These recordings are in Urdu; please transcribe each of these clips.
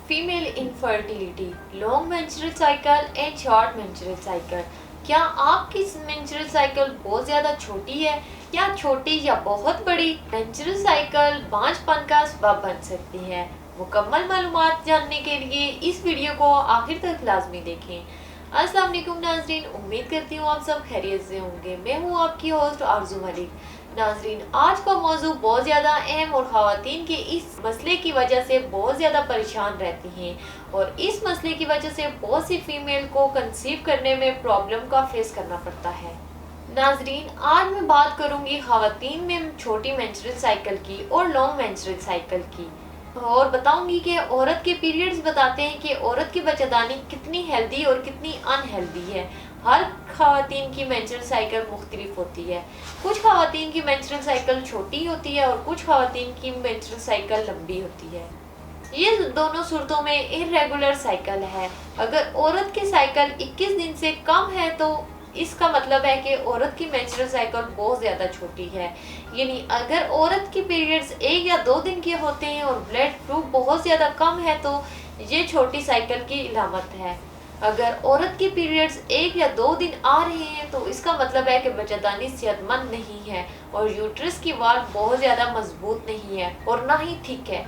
Female infertility, long menstrual cycle and short menstrual cycle. کیا آپ کی مینسٹرل سائیکل بہت زیادہ چھوٹی ہے یا چھوٹی یا بہت بڑی؟ مینسٹرل سائیکل بانجھ پن کا سبب بن سکتی ہے۔ مکمل معلومات جاننے کے لیے اس ویڈیو کو آخر تک لازمی دیکھیں۔ السلام علیکم ناظرین، امید کرتی ہوں آپ سب خیریت سے ہوں گے۔ میں ہوں آپ کی ہوسٹ آرزو ملک۔ ناظرین، آج کا موضوع بہت زیادہ اہم اور خواتین کے اس مسئلے کی وجہ سے بہت زیادہ پریشان رہتی ہیں، اور اس مسئلے کی وجہ سے بہت سی فیمیل کو کنسیو کرنے میں پرابلم کا فیس کرنا پڑتا ہے۔ ناظرین، آج میں بات کروں گی خواتین میں چھوٹی مینسٹرل سائیکل کی اور لانگ مینسٹرل سائیکل کی، اور بتاؤں گی کہ عورت کے پیریڈز بتاتے ہیں کہ عورت کی بچہ‌دانی کتنی ہیلدی اور کتنی ان ہیلدی ہے۔ ہر خواتین کی مینسٹرل سائیکل مختلف ہوتی ہے۔ کچھ خواتین کی مینسٹرل سائیکل چھوٹی ہوتی ہے اور کچھ خواتین کی مینسٹرل سائیکل لمبی ہوتی ہے۔ یہ دونوں صورتوں میں irregular سائیکل ہے۔ اگر عورت کی سائیکل 21 دن سے کم ہے تو اس کا مطلب ہے کہ عورت کی مینسٹرل سائیکل بہت زیادہ چھوٹی ہے، یعنی اگر عورت کی پیریڈز 1 یا 2 دن کے ہوتے ہیں اور بلڈ فلو بہت زیادہ کم ہے تو یہ چھوٹی سائیکل کی علامت ہے۔ اگر عورت کی پیریڈز 1 یا 2 دن آ رہے ہیں تو اس کا مطلب ہے کہ بچہ‌دانی صحت مند نہیں ہے اور یوٹرس کی وال بہت زیادہ مضبوط نہیں ہے اور نہ ہی تھک ہے۔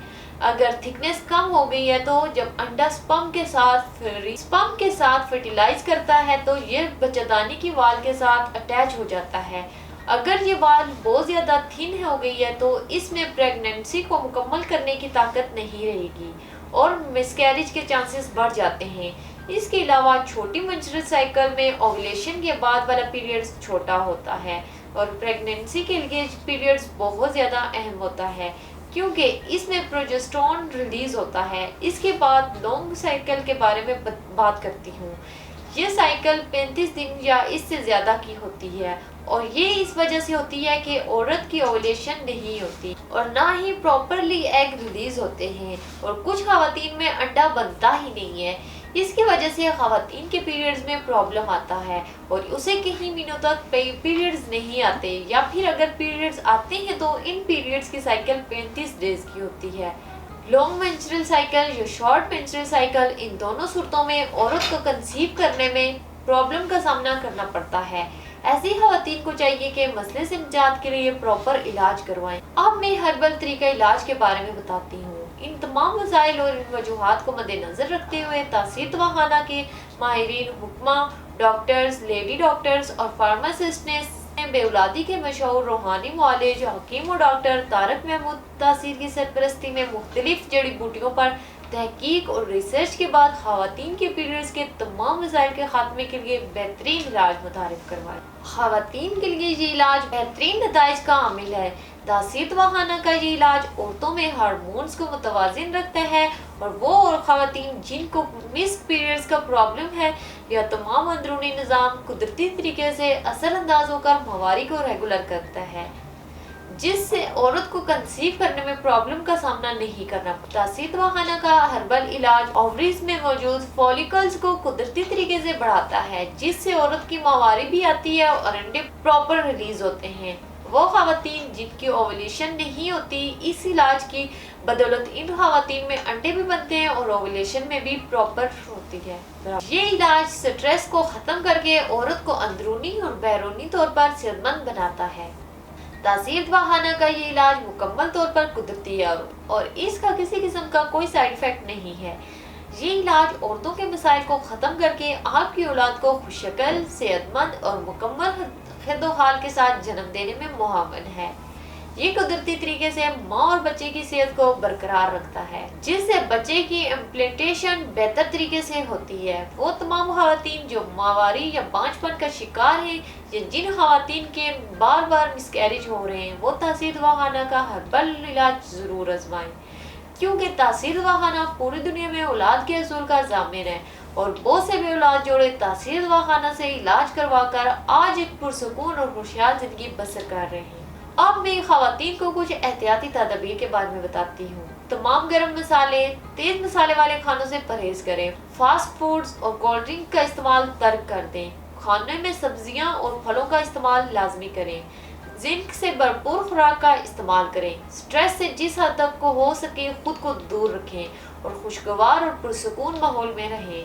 اگر تھکنیس کم ہو گئی ہے تو جب انڈا سپرم کے ساتھ فرٹیلائز کرتا ہے تو یہ بچہ‌دانی کی وال کے ساتھ اٹیچ ہو جاتا ہے۔ اگر یہ وال بہت زیادہ تھن ہو گئی ہے تو اس میں پریگننسی کو مکمل کرنے کی طاقت نہیں رہے گی اور مسکیریج کے چانسز بڑھ جاتے ہیں۔ اس کے علاوہ چھوٹی مینسٹرل سائیکل میں اوولیشن کے بعد والا پیریڈز چھوٹا ہوتا ہے اور پریگننسی کے لیے پیریڈز بہت زیادہ اہم ہوتا ہے کیونکہ اس میں پروجسٹرون ریلیز ہوتا ہے۔ اس کے بعد لانگ سائیکل کے بارے میں بات کرتی ہوں۔ یہ سائیکل 35 دن یا اس سے زیادہ کی ہوتی ہے اور یہ اس وجہ سے ہوتی ہے کہ عورت کی اوولیشن نہیں ہوتی اور نہ ہی پراپرلی ایگ ریلیز ہوتے ہیں، اور کچھ خواتین میں انڈا بنتا ہی نہیں ہے۔ اس کی وجہ سے خواتین کے پیریڈز میں پرابلم آتا ہے اور اسے کئی مہینوں تک پیریڈز نہیں آتے، یا پھر اگر پیریڈز آتے ہیں تو ان پیریڈز کی سائیکل 35 ڈیز کی ہوتی ہے۔ لانگ مینسٹرل سائیکل یا شارٹ مینسٹرل سائیکل، ان دونوں صورتوں میں عورت کو کنسیو کرنے میں پرابلم کا سامنا کرنا پڑتا ہے۔ ایسی خواتین کو چاہیے کہ مسئلے سے نجات کے لیے پراپر علاج کروائیں۔ اب میں ہربل طریقہ علاج کے بارے میں بتاتی ہوں۔ ان تمام مسائل اور ان وجوہات کو مد نظر رکھتے ہوئے تاثیر دواخانہ کے ماہرین، حکمہ، ڈاکٹرز، لیڈی ڈاکٹرز اور فارماسسٹ نے بے اولادی کے مشہور روحانی معالج حکیم و ڈاکٹر طارق محمود تاثیر کی سرپرستی میں مختلف جڑی بوٹیوں پر تحقیق اور ریسرچ کے بعد خواتین کے پیریڈز کے تمام مسائل کے خاتمے کے لیے بہترین علاج متعارف کروایا۔ خواتین کے لیے یہ علاج بہترین نتائج کا حامل ہے۔ تاثیر دواخانہ کا یہ علاج عورتوں میں ہارمونز کو متوازن رکھتا ہے، اور وہ خواتین جن کو مس پیریڈز کا پرابلم ہے یا تمام اندرونی نظام قدرتی طریقے سے اثر انداز ہو کر ماہواری کو ریگولر کرتا ہے، جس سے عورت کو کنسیو کرنے میں پرابلم کا سامنا نہیں کرنا پڑتا۔ تاثیر دواخانہ کا ہربل علاج اووریز میں موجود فولیکلز کو قدرتی طریقے سے بڑھاتا ہے، جس سے عورت کی ماہواری بھی آتی ہے اور انڈے پراپر ریلیز ہوتے ہیں۔ وہ خواتین جن کی اوولیشن نہیں ہوتی، اس علاج کی بدولت ان خواتین میں انڈے بھی بنتے ہیں اور اوولیشن میں بھی پراپر ہوتی ہے۔ یہ علاج سٹریس کو ختم کر کے عورت کو اندرونی اور بیرونی طور پر صحت مند بناتا ہے۔ تاثیر دواخانہ کا یہ علاج مکمل طور پر قدرتی ہے اور اس کا کسی قسم کا کوئی سائیڈ افیکٹ نہیں ہے۔ یہ علاج عورتوں کے مسائل کو ختم کر کے آپ کی اولاد کو خوششکل، صحت مند اور مکمل خد و حال کے ساتھ جنم دینے میں معاون ہے۔ یہ قدرتی طریقے سے ماں اور بچے کی صحت کو برقرار رکھتا ہے، جس سے بچے کی امپلانٹیشن بہتر طریقے سے ہوتی ہے۔ وہ تمام خواتین جو ماہواری یا بانجھ پن کا شکار ہیں یا جن خواتین کے بار بار مسکیریج ہو رہے ہیں، وہ تاثیر دواخانہ کا ہربل علاج ضرور آزمائیں، کیونکہ تاثیر دواخانہ پوری دنیا میں اولاد کے حصول کا ضامن ہے، اور بہت سے بے اولاد جوڑے تاثیر دواخانہ سے علاج کروا کر آج ایک پرسکون اور خوشحال زندگی بسر کر رہے ہیں۔ اب میں خواتین کو کچھ احتیاطی تدابیر کے بارے میں بتاتی ہوں۔ تمام گرم مسالے، تیز مسالے والے کھانوں سے پرہیز کریں۔ فاسٹ فوڈز اور کولڈ ڈرنک کا استعمال ترک کر دیں۔ کھانے میں سبزیاں اور پھلوں کا استعمال لازمی کریں۔ زنک سے بھرپور خوراک کا استعمال کریں۔ سٹریس سے جس حد تک ہو سکے خود کو دور رکھیں اور خوشگوار اور پرسکون ماحول میں رہیں۔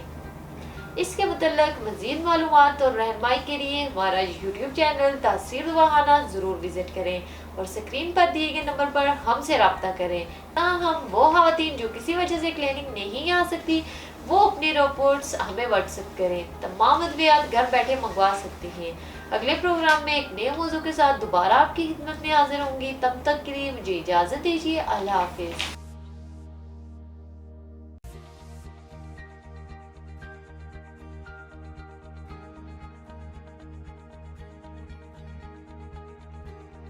اس کے متعلق مزید معلومات اور رہنمائی کے لیے ہمارا یوٹیوب چینل تاثیر دواخانہ ضرور وزٹ کریں اور اسکرین پر دیے گئے نمبر پر ہم سے رابطہ کریں۔ تاہم وہ خواتین جو کسی وجہ سے کلینک نہیں آ سکتی وہ اپنی رپورٹس ہمیں واٹس ایپ کریں۔ تمام ادویات گھر بیٹھے منگوا سکتی ہیں۔ اگلے پروگرام میں ایک نئے موضوع کے ساتھ دوبارہ آپ کی خدمت میں حاضر ہوں گی۔ تب تک کے لیے مجھے اجازت دیجیے۔ اللہ حافظ۔